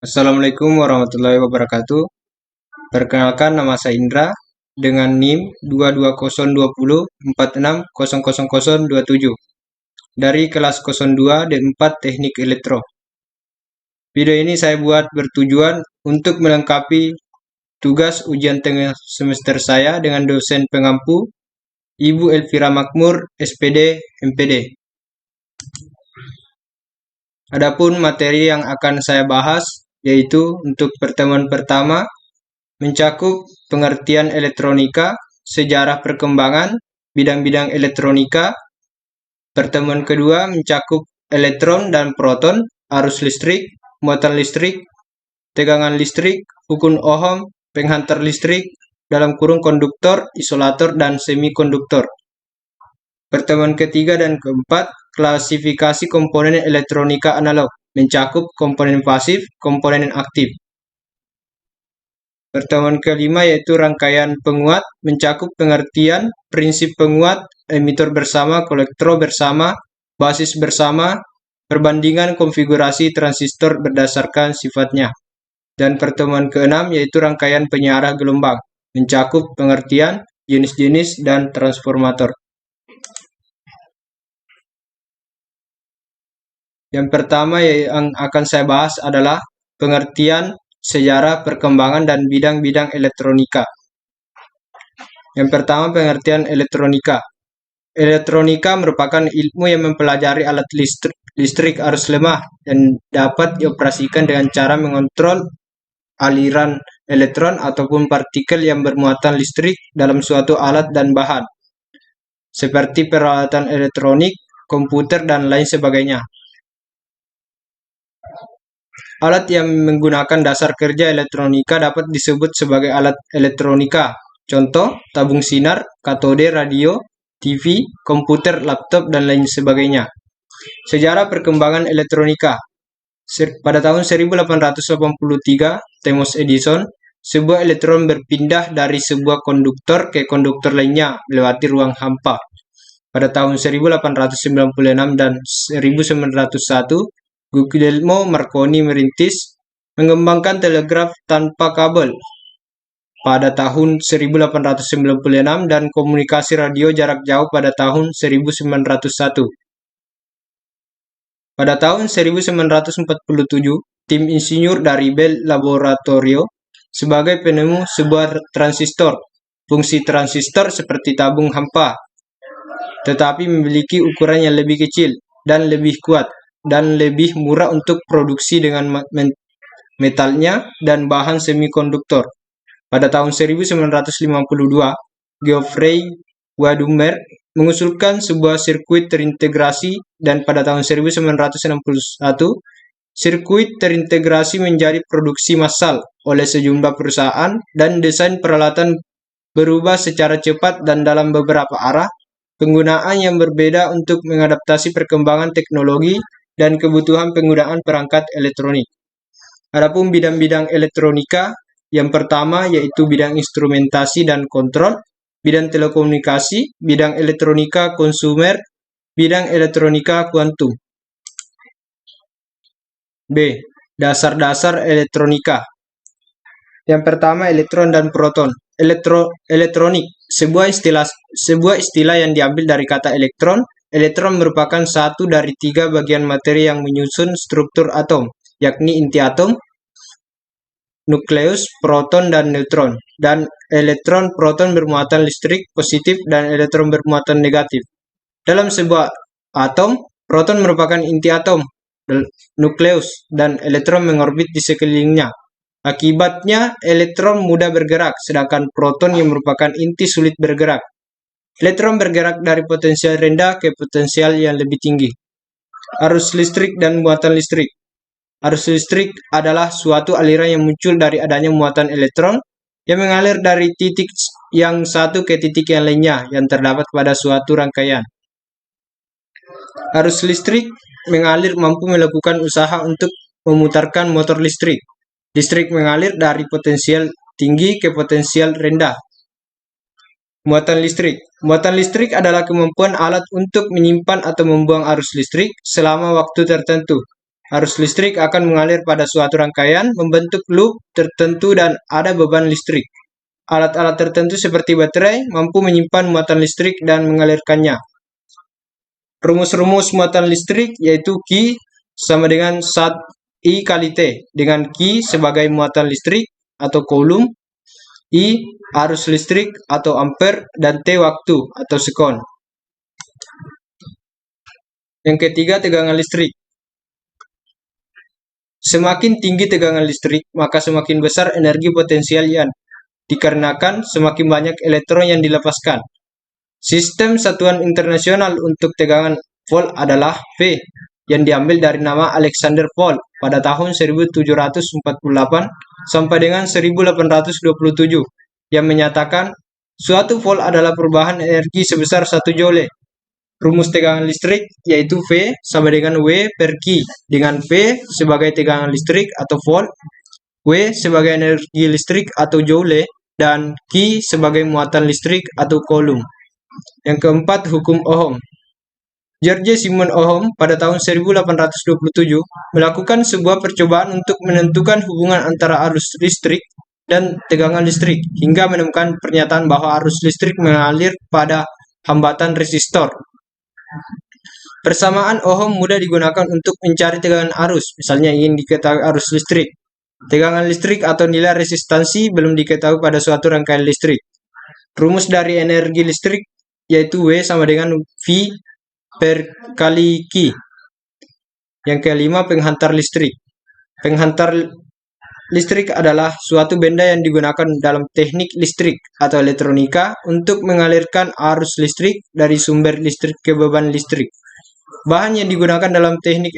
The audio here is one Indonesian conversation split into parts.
Assalamualaikum warahmatullahi wabarakatuh. Perkenalkan, nama saya Indra dengan NIM 2202046000027 dari kelas 02 D4 Teknik Elektro. Video ini saya buat bertujuan untuk melengkapi tugas ujian tengah semester saya dengan dosen pengampu Ibu Elvira Makmur, SPD, MPD. Adapun materi yang akan saya bahas yaitu untuk pertemuan pertama mencakup pengertian elektronika, sejarah perkembangan bidang-bidang elektronika. Pertemuan kedua mencakup elektron dan proton, arus listrik, muatan listrik, tegangan listrik, hukum Ohm, penghantar listrik, dalam kurung konduktor, isolator, dan semikonduktor. Pertemuan ketiga dan keempat, klasifikasi komponen elektronika analog, mencakup komponen pasif, komponen aktif. Pertemuan kelima yaitu rangkaian penguat, mencakup pengertian prinsip penguat, emitor bersama, kolektor bersama, basis bersama, perbandingan konfigurasi transistor berdasarkan sifatnya. Dan pertemuan keenam yaitu rangkaian penyiarah gelombang, mencakup pengertian, jenis-jenis, dan transformator. Yang pertama yang akan saya bahas adalah pengertian sejarah perkembangan dan bidang-bidang elektronika. Yang pertama, pengertian elektronika. Elektronika merupakan ilmu yang mempelajari alat listrik arus lemah yang dapat dioperasikan dengan cara mengontrol aliran elektron ataupun partikel yang bermuatan listrik dalam suatu alat dan bahan, seperti peralatan elektronik, komputer, dan lain sebagainya. Alat yang menggunakan dasar kerja elektronika dapat disebut sebagai alat elektronika. Contoh, tabung sinar, katode radio, TV, komputer, laptop, dan lain sebagainya. Sejarah perkembangan elektronika. Pada tahun 1883, Thomas Edison, sebuah elektron berpindah dari sebuah konduktor ke konduktor lainnya melewati ruang hampa. Pada tahun 1896 dan 1901, Guglielmo Marconi merintis mengembangkan telegraf tanpa kabel pada tahun 1896 dan komunikasi radio jarak jauh pada tahun 1901. Pada tahun 1947, tim insinyur dari Bell Laboratorio sebagai penemu sebuah transistor. Fungsi transistor seperti tabung hampa, tetapi memiliki ukuran yang lebih kecil dan lebih kuat dan lebih murah untuk produksi dengan metalnya dan bahan semikonduktor. Pada tahun 1952, Geoffrey Waldhumer mengusulkan sebuah sirkuit terintegrasi dan pada tahun 1961, sirkuit terintegrasi menjadi produksi massal oleh sejumlah perusahaan dan desain peralatan berubah secara cepat dan dalam beberapa arah, penggunaan yang berbeda untuk mengadaptasi perkembangan teknologi dan kebutuhan penggunaan perangkat elektronik. Adapun bidang-bidang elektronika, yang pertama yaitu bidang instrumentasi dan kontrol, bidang telekomunikasi, bidang elektronika konsumer, bidang elektronika kuantum. B. Dasar-dasar elektronika. Yang pertama, elektron dan proton. Elektronik, sebuah istilah yang diambil dari kata elektron. Elektron merupakan satu dari tiga bagian materi yang menyusun struktur atom, yakni inti atom, nukleus, proton, dan neutron. Dan elektron proton bermuatan listrik positif dan elektron bermuatan negatif. Dalam sebuah atom, proton merupakan inti atom, nukleus, dan elektron mengorbit di sekelilingnya. Akibatnya, elektron mudah bergerak, sedangkan proton yang merupakan inti sulit bergerak. Elektron bergerak dari potensial rendah ke potensial yang lebih tinggi. Arus listrik dan muatan listrik. Arus listrik adalah suatu aliran yang muncul dari adanya muatan elektron yang mengalir dari titik yang satu ke titik yang lainnya yang terdapat pada suatu rangkaian. Arus listrik mengalir mampu melakukan usaha untuk memutarkan motor listrik. Listrik mengalir dari potensial tinggi ke potensial rendah. Muatan listrik. Muatan listrik adalah kemampuan alat untuk menyimpan atau membuang arus listrik selama waktu tertentu. Arus listrik akan mengalir pada suatu rangkaian, membentuk loop tertentu dan ada beban listrik. Alat-alat tertentu seperti baterai mampu menyimpan muatan listrik dan mengalirkannya. Rumus-rumus muatan listrik yaitu Q sama dengan I kali T, dengan Q sebagai muatan listrik atau coulomb, I arus listrik atau ampere, dan T waktu atau sekon. Yang ketiga, tegangan listrik. Semakin tinggi tegangan listrik, maka semakin besar energi potensial yang dikarenakan semakin banyak elektron yang dilepaskan. Sistem satuan internasional untuk tegangan volt adalah V, yang diambil dari nama Alexander Volt pada tahun 1748 sampai dengan 1827, yang menyatakan suatu volt adalah perubahan energi sebesar 1 joule. Rumus tegangan listrik yaitu V sama dengan W per Q, dengan V sebagai tegangan listrik atau volt, W sebagai energi listrik atau joule, dan Q sebagai muatan listrik atau coulomb. Yang keempat, hukum Ohm. George Simon Ohm pada tahun 1827 melakukan sebuah percobaan untuk menentukan hubungan antara arus listrik dan tegangan listrik, hingga menemukan pernyataan bahwa arus listrik mengalir pada hambatan resistor. Persamaan Ohm mudah digunakan untuk mencari tegangan arus, misalnya ingin diketahui arus listrik. Tegangan listrik atau nilai resistansi belum diketahui pada suatu rangkaian listrik. Rumus dari energi listrik yaitu W sama dengan V per kali Q. Yang kelima, penghantar listrik. Penghantar listrik adalah suatu benda yang digunakan dalam teknik listrik atau elektronika untuk mengalirkan arus listrik dari sumber listrik ke beban listrik. Bahan yang digunakan dalam teknik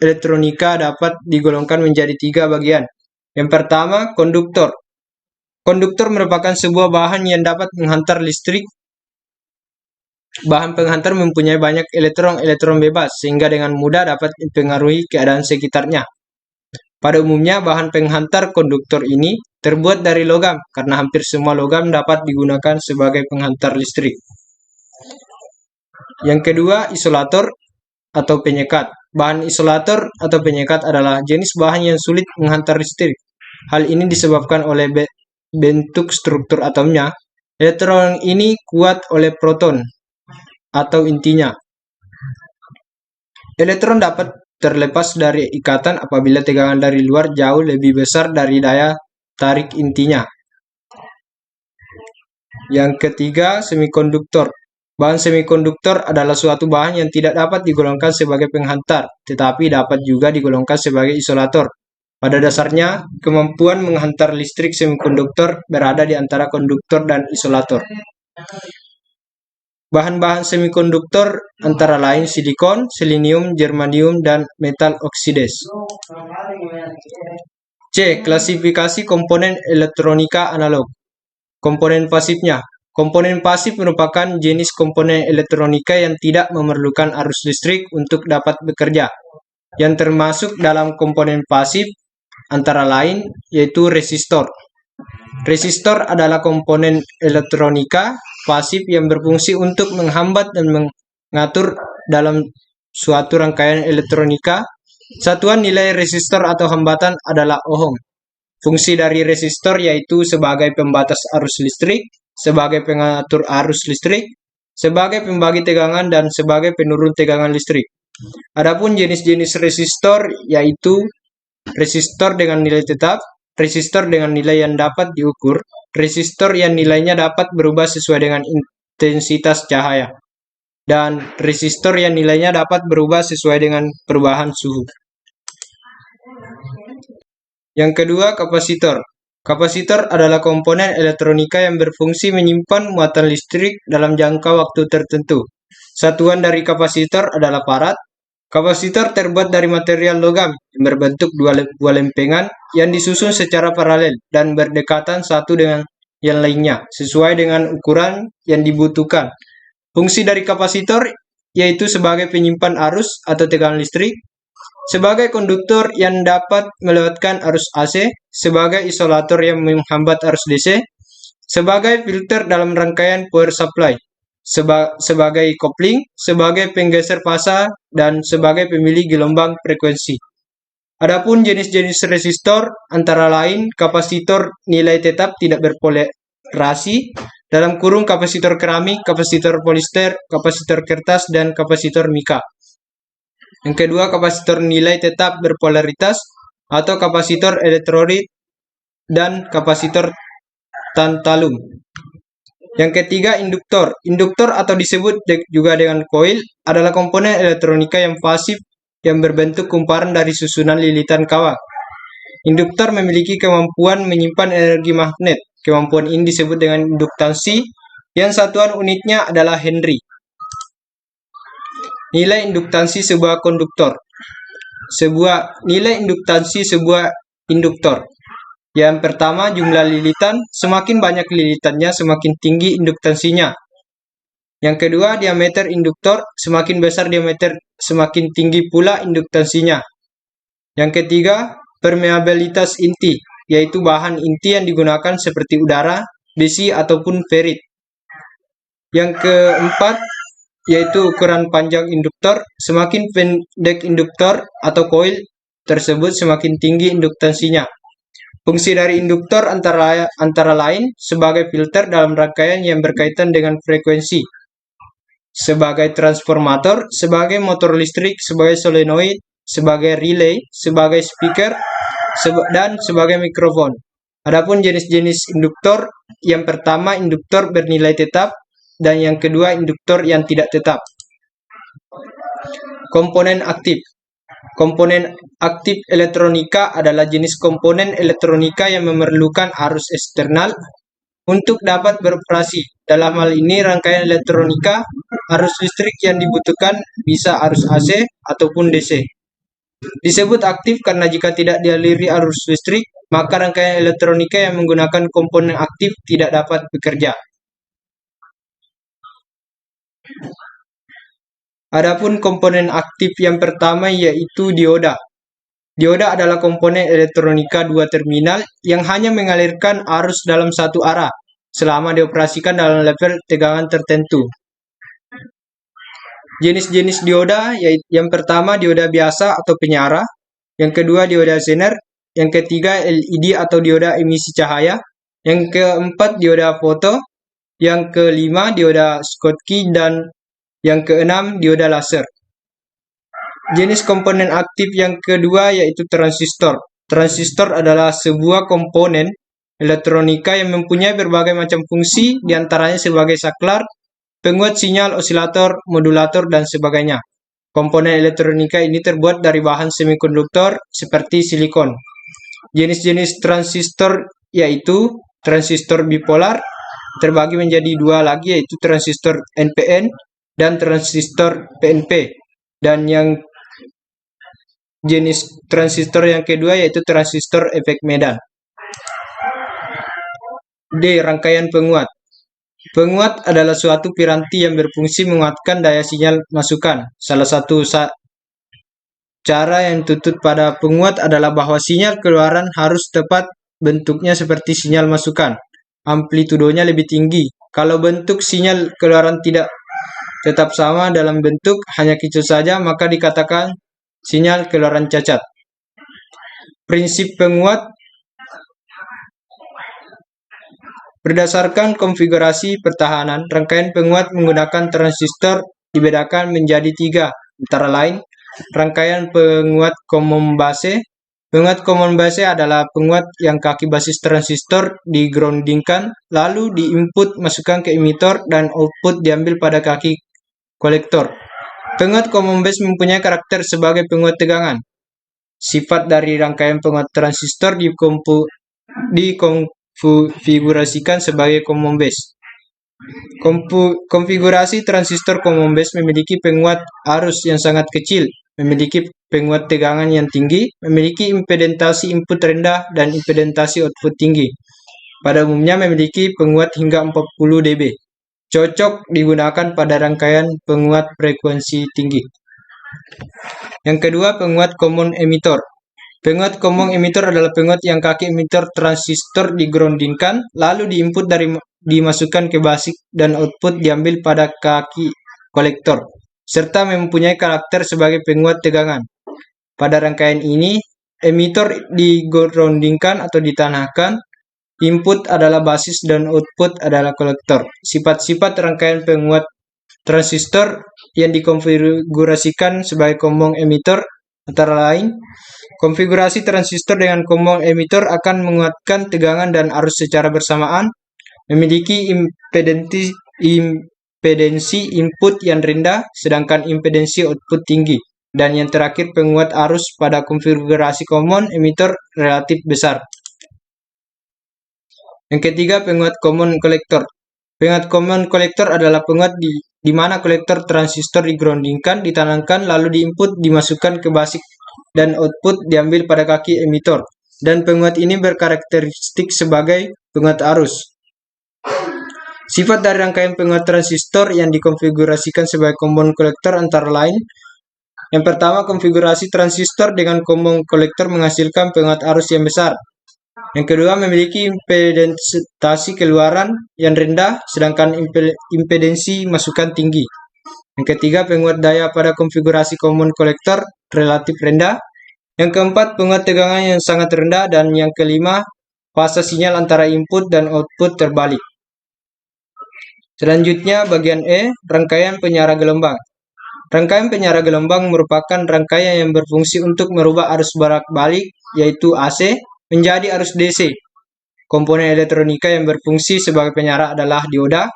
elektronika dapat digolongkan menjadi 3 bagian. Yang pertama, konduktor. Konduktor merupakan sebuah bahan yang dapat menghantar listrik. Bahan penghantar mempunyai banyak elektron bebas, sehingga dengan mudah dapat mempengaruhi keadaan sekitarnya. Pada umumnya, bahan penghantar konduktor ini terbuat dari logam, karena hampir semua logam dapat digunakan sebagai penghantar listrik. Yang kedua, isolator atau penyekat. Bahan isolator atau penyekat adalah jenis bahan yang sulit menghantar listrik. Hal ini disebabkan oleh bentuk struktur atomnya. Elektron ini kuat oleh proton atau intinya. Elektron dapat terlepas dari ikatan apabila tegangan dari luar jauh lebih besar dari daya tarik intinya. Yang ketiga, semikonduktor. Bahan semikonduktor adalah suatu bahan yang tidak dapat digolongkan sebagai penghantar, tetapi dapat juga digolongkan sebagai isolator. Pada dasarnya, kemampuan menghantar listrik semikonduktor berada di antara konduktor dan isolator. Bahan-bahan semikonduktor antara lain silikon, selenium, germanium, dan metal oksides. C. Klasifikasi komponen elektronika analog. Komponen pasifnya. Komponen pasif merupakan jenis komponen elektronika yang tidak memerlukan arus listrik untuk dapat bekerja. Yang termasuk dalam komponen pasif antara lain yaitu resistor. Resistor adalah komponen elektronika pasif yang berfungsi untuk menghambat dan mengatur dalam suatu rangkaian elektronika. Satuan nilai resistor atau hambatan adalah ohm. Fungsi dari resistor yaitu sebagai pembatas arus listrik, sebagai pengatur arus listrik, sebagai pembagi tegangan, dan sebagai penurun tegangan listrik. Adapun jenis-jenis resistor yaitu resistor dengan nilai tetap, resistor dengan nilai yang dapat diukur, resistor yang nilainya dapat berubah sesuai dengan intensitas cahaya, dan resistor yang nilainya dapat berubah sesuai dengan perubahan suhu. Yang kedua, kapasitor. Kapasitor adalah komponen elektronika yang berfungsi menyimpan muatan listrik dalam jangka waktu tertentu. Satuan dari kapasitor adalah farad. Kapasitor terbuat dari material logam yang berbentuk dua lempengan yang disusun secara paralel dan berdekatan satu dengan yang lainnya, sesuai dengan ukuran yang dibutuhkan. Fungsi dari kapasitor yaitu sebagai penyimpan arus atau tegangan listrik, sebagai konduktor yang dapat melewatkan arus AC, sebagai isolator yang menghambat arus DC, sebagai filter dalam rangkaian power supply. sebagai kopling, sebagai penggeser fasa, dan sebagai pemilih gelombang frekuensi. Adapun jenis-jenis resistor antara lain kapasitor nilai tetap tidak berpolarasi, dalam kurung kapasitor keramik, kapasitor polister, kapasitor kertas, dan kapasitor mika. Yang kedua, kapasitor nilai tetap berpolaritas atau kapasitor elektrolit dan kapasitor tantalum. Yang ketiga, induktor. Induktor atau disebut juga dengan koil adalah komponen elektronika yang pasif yang berbentuk kumparan dari susunan lilitan kawat. Induktor memiliki kemampuan menyimpan energi magnet. Kemampuan ini disebut dengan induktansi, yang satuan unitnya adalah Henry. Nilai induktansi sebuah konduktor. Nilai induktansi sebuah induktor. Yang pertama, jumlah lilitan. Semakin banyak lilitannya, semakin tinggi induktansinya. Yang kedua, diameter induktor. Semakin besar diameter, semakin tinggi pula induktansinya. Yang ketiga, permeabilitas inti, yaitu bahan inti yang digunakan seperti udara, besi, ataupun ferit. Yang keempat, yaitu ukuran panjang induktor. Semakin pendek induktor atau koil tersebut, semakin tinggi induktansinya. Fungsi dari induktor antara lain sebagai filter dalam rangkaian yang berkaitan dengan frekuensi, sebagai transformator, sebagai motor listrik, sebagai solenoid, sebagai relay, sebagai speaker, dan sebagai mikrofon. Adapun jenis-jenis induktor, yang pertama induktor bernilai tetap, dan yang kedua induktor yang tidak tetap. Komponen aktif. Komponen aktif elektronika adalah jenis komponen elektronika yang memerlukan arus eksternal untuk dapat beroperasi. Dalam hal ini, rangkaian elektronika, arus listrik yang dibutuhkan bisa arus AC ataupun DC. Disebut aktif karena jika tidak dialiri arus listrik, maka rangkaian elektronika yang menggunakan komponen aktif tidak dapat bekerja. Adapun komponen aktif yang pertama yaitu dioda. Dioda adalah komponen elektronika dua terminal yang hanya mengalirkan arus dalam satu arah selama dioperasikan dalam level tegangan tertentu. Jenis-jenis dioda yaitu yang pertama dioda biasa atau penyarah, yang kedua dioda Zener, yang ketiga LED atau dioda emisi cahaya, yang keempat dioda foto, yang kelima dioda Schottky, dan yang keenam dioda laser. Jenis komponen aktif yang kedua yaitu transistor. Transistor adalah sebuah komponen elektronika yang mempunyai berbagai macam fungsi, diantaranya sebagai saklar, penguat sinyal, osilator, modulator, dan sebagainya. Komponen elektronika ini terbuat dari bahan semikonduktor seperti silikon. Jenis-jenis transistor yaitu transistor bipolar, terbagi menjadi dua lagi yaitu transistor NPN dan transistor PNP. Dan yang jenis transistor yang kedua yaitu transistor efek Medan. D. Rangkaian penguat. Penguat adalah suatu piranti yang berfungsi menguatkan daya sinyal masukan. Salah satu cara yang dituntut pada penguat adalah bahwa sinyal keluaran harus tepat bentuknya seperti sinyal masukan. Amplitudonya lebih tinggi. Kalau bentuk sinyal keluaran tidak tetap sama dalam bentuk, hanya kecil saja, maka dikatakan sinyal keluaran cacat. Prinsip penguat. Berdasarkan konfigurasi pertahanan, rangkaian penguat menggunakan transistor dibedakan menjadi tiga, antara lain rangkaian penguat common base. Penguat common base adalah penguat yang kaki basis transistor digroundingkan, lalu di-input masukkan ke emitor dan output diambil pada kaki kolektor. Penguat common base mempunyai karakter sebagai penguat tegangan. Sifat dari rangkaian penguat transistor dikonfigurasikan sebagai common base. Konfigurasi transistor common base memiliki penguat arus yang sangat kecil, memiliki penguat tegangan yang tinggi, memiliki impedantasi input rendah, dan impedantasi output tinggi. Pada umumnya memiliki penguat hingga 40 dB. Cocok digunakan pada rangkaian penguat frekuensi tinggi. Yang kedua, penguat common emitter. Penguat common emitter adalah penguat yang kaki emitter transistor digroundingkan, lalu diinput dari dimasukkan ke basic dan output diambil pada kaki kolektor, serta mempunyai karakter sebagai penguat tegangan. Pada rangkaian ini, emitor digroundingkan atau ditanahkan, input adalah basis dan output adalah kolektor. Sifat-sifat rangkaian penguat transistor yang dikonfigurasikan sebagai common emitter antara lain, konfigurasi transistor dengan common emitter akan menguatkan tegangan dan arus secara bersamaan, memiliki impedensi input yang rendah, sedangkan impedensi output tinggi, dan yang terakhir penguat arus pada konfigurasi common emitter relatif besar. Yang ketiga, penguat common collector. Penguat common collector adalah penguat di mana kolektor transistor digroundingkan, ditanamkan, lalu diinput, dimasukkan ke basic dan output diambil pada kaki emitor. Dan penguat ini berkarakteristik sebagai penguat arus. Sifat dari rangkaian penguat transistor yang dikonfigurasikan sebagai common collector antara lain, yang pertama, konfigurasi transistor dengan common collector menghasilkan penguat arus yang besar. Yang kedua, memiliki impedensi keluaran yang rendah, sedangkan impedensi masukan tinggi. Yang ketiga, penguat daya pada konfigurasi common collector relatif rendah. Yang keempat, penguat tegangan yang sangat rendah. Dan yang kelima, fase sinyal antara input dan output terbalik. Selanjutnya, bagian E, rangkaian penyara gelombang. Rangkaian penyara gelombang merupakan rangkaian yang berfungsi untuk merubah arus bolak-balik, yaitu AC, menjadi arus DC. Komponen elektronika yang berfungsi sebagai penyara adalah dioda,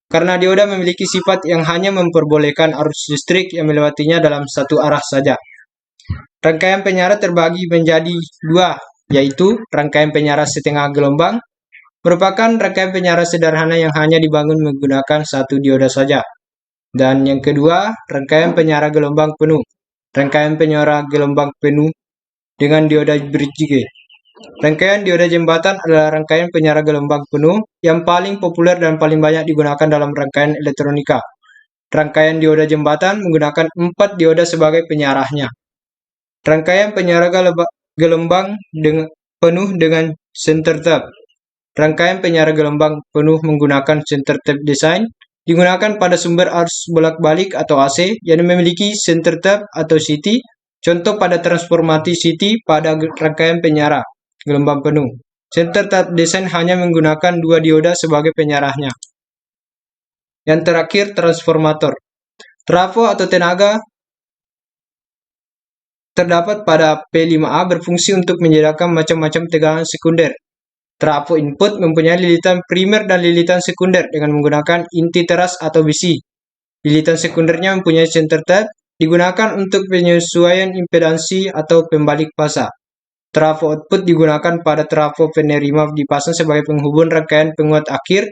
karena dioda memiliki sifat yang hanya memperbolehkan arus listrik yang melewatinya dalam satu arah saja. Rangkaian penyara terbagi menjadi dua, yaitu rangkaian penyara setengah gelombang, merupakan rangkaian penyara sederhana yang hanya dibangun menggunakan satu dioda saja. Dan yang kedua, rangkaian penyara gelombang penuh. Rangkaian penyara gelombang penuh dengan dioda bridge. Rangkaian dioda jembatan adalah rangkaian penyara gelombang penuh yang paling populer dan paling banyak digunakan dalam rangkaian elektronika. Rangkaian dioda jembatan menggunakan 4 dioda sebagai penyarahnya. Rangkaian penyara gelombang penuh dengan center tap. Rangkaian penyara gelombang penuh menggunakan center tap design digunakan pada sumber arus bolak-balik atau AC yang memiliki center tap atau CT. Contoh pada transformasi CT pada rangkaian penyara gelombang penuh. Center tap design hanya menggunakan 2 dioda sebagai penyarahnya. Yang terakhir, transformator. Trafo atau tenaga terdapat pada P5A berfungsi untuk menyediakan macam-macam tegangan sekunder. Trafo input mempunyai lilitan primer dan lilitan sekunder dengan menggunakan inti teras atau besi. Lilitan sekundernya mempunyai center tap, digunakan untuk penyesuaian impedansi atau pembalik fasa. Trafo output digunakan pada trafo penerima dipasang sebagai penghubung rangkaian penguat akhir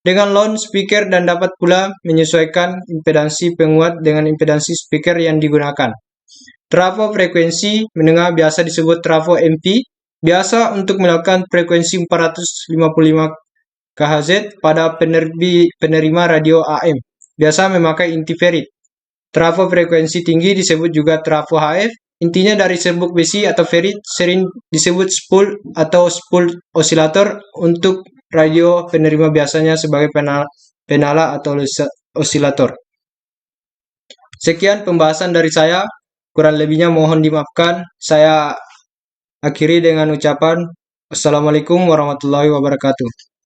dengan loudspeaker dan dapat pula menyesuaikan impedansi penguat dengan impedansi speaker yang digunakan. Trafo frekuensi menengah biasa disebut trafo MP, biasa untuk melakukan frekuensi 455 kHz pada penerima radio AM, biasa memakai inti ferit. Trafo frekuensi tinggi disebut juga trafo HF, intinya dari serbuk besi atau ferit, sering disebut spool atau spool osilator. Untuk radio penerima biasanya sebagai penala atau osilator. Sekian pembahasan dari saya, kurang lebihnya mohon dimaafkan. Saya akhiri dengan ucapan Assalamualaikum warahmatullahi wabarakatuh.